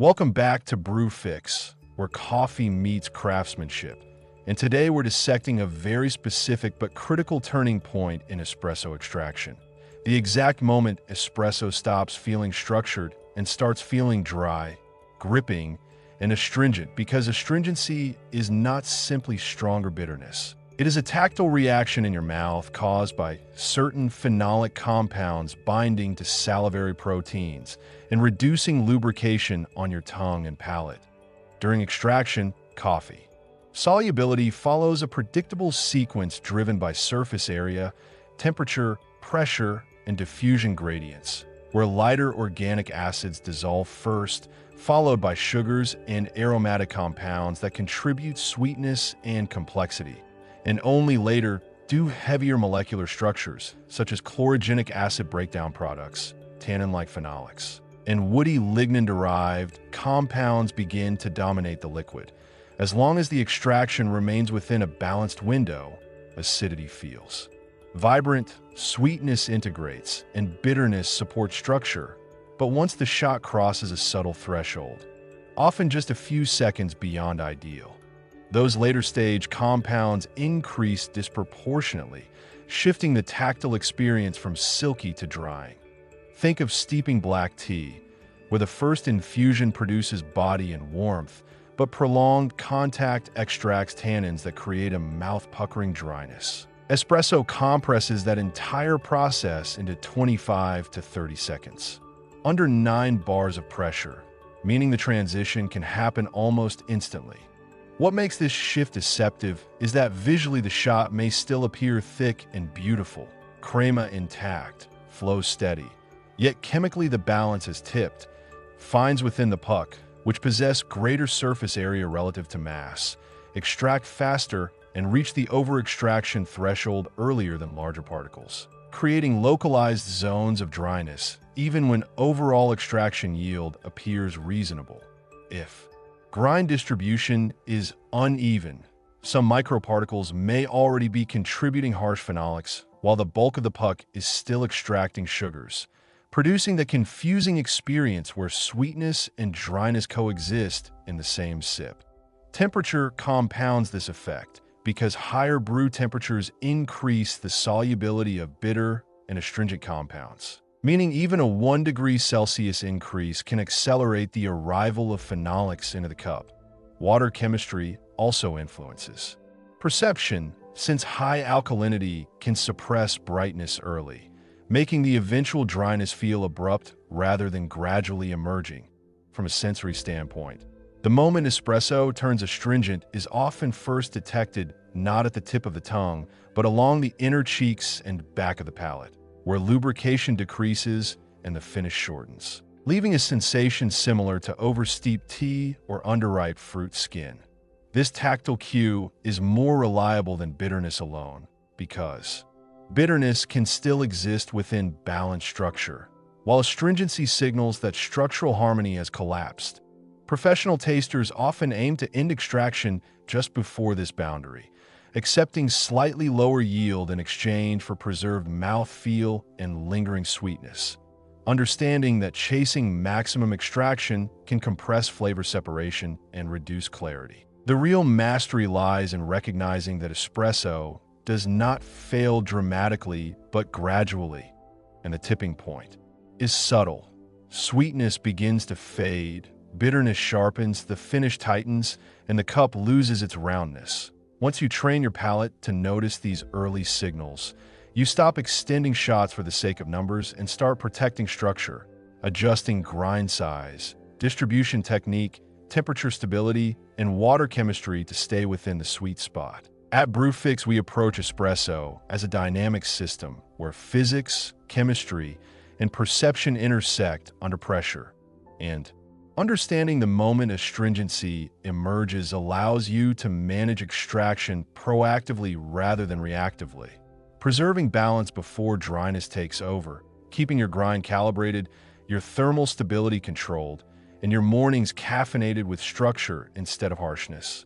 Welcome back to BrewFix, where coffee meets craftsmanship. And today we're dissecting a very specific but critical turning point in espresso extraction. The exact moment espresso stops feeling structured and starts feeling dry, gripping, and astringent, because astringency is not simply stronger bitterness. It is a tactile reaction in your mouth caused by certain phenolic compounds binding to salivary proteins and reducing lubrication on your tongue and palate. During extraction, coffee. Solubility follows a predictable sequence driven by surface area, temperature, pressure, and diffusion gradients, where lighter organic acids dissolve first, followed by sugars and aromatic compounds that contribute sweetness and complexity. And only later do heavier molecular structures, such as chlorogenic acid breakdown products, tannin-like phenolics, and woody lignin-derived compounds begin to dominate the liquid. As long as the extraction remains within a balanced window, acidity feels. Vibrant, sweetness integrates, and bitterness supports structure. But once the shot crosses a subtle threshold, often just a few seconds beyond ideal, those later stage compounds increase disproportionately, shifting the tactile experience from silky to drying. Think of steeping black tea, where the first infusion produces body and warmth, but prolonged contact extracts tannins that create a mouth-puckering dryness. Espresso compresses that entire process into 25 to 30 seconds, under 9 bars of pressure, meaning the transition can happen almost instantly. What makes this shift deceptive is that visually the shot may still appear thick and beautiful, crema intact, flow steady, yet chemically the balance is tipped. Fines within the puck, which possess greater surface area relative to mass, extract faster and reach the over-extraction threshold earlier than larger particles, creating localized zones of dryness, even when overall extraction yield appears reasonable. If grind distribution is uneven, some microparticles may already be contributing harsh phenolics, while the bulk of the puck is still extracting sugars, producing the confusing experience where sweetness and dryness coexist in the same sip. Temperature compounds this effect because higher brew temperatures increase the solubility of bitter and astringent compounds, meaning even a 1 degree Celsius increase can accelerate the arrival of phenolics into the cup. Water chemistry also influences perception, since high alkalinity can suppress brightness early, making the eventual dryness feel abrupt rather than gradually emerging. From a sensory standpoint, the moment espresso turns astringent is often first detected not at the tip of the tongue, but along the inner cheeks and back of the palate, where lubrication decreases and the finish shortens, leaving a sensation similar to oversteeped tea or underripe fruit skin. This tactile cue is more reliable than bitterness alone, because bitterness can still exist within balanced structure, while astringency signals that structural harmony has collapsed. Professional tasters often aim to end extraction just before this boundary, accepting slightly lower yield in exchange for preserved mouthfeel and lingering sweetness, understanding that chasing maximum extraction can compress flavor separation and reduce clarity. The real mastery lies in recognizing that espresso does not fail dramatically but gradually, and the tipping point is subtle. Sweetness begins to fade, bitterness sharpens, the finish tightens, and the cup loses its roundness. Once you train your palate to notice these early signals, you stop extending shots for the sake of numbers and start protecting structure, adjusting grind size, distribution technique, temperature stability, and water chemistry to stay within the sweet spot. At BrewFix, we approach espresso as a dynamic system where physics, chemistry, and perception intersect under pressure. And understanding the moment astringency emerges allows you to manage extraction proactively rather than reactively, preserving balance before dryness takes over, keeping your grind calibrated, your thermal stability controlled, and your mornings caffeinated with structure instead of harshness.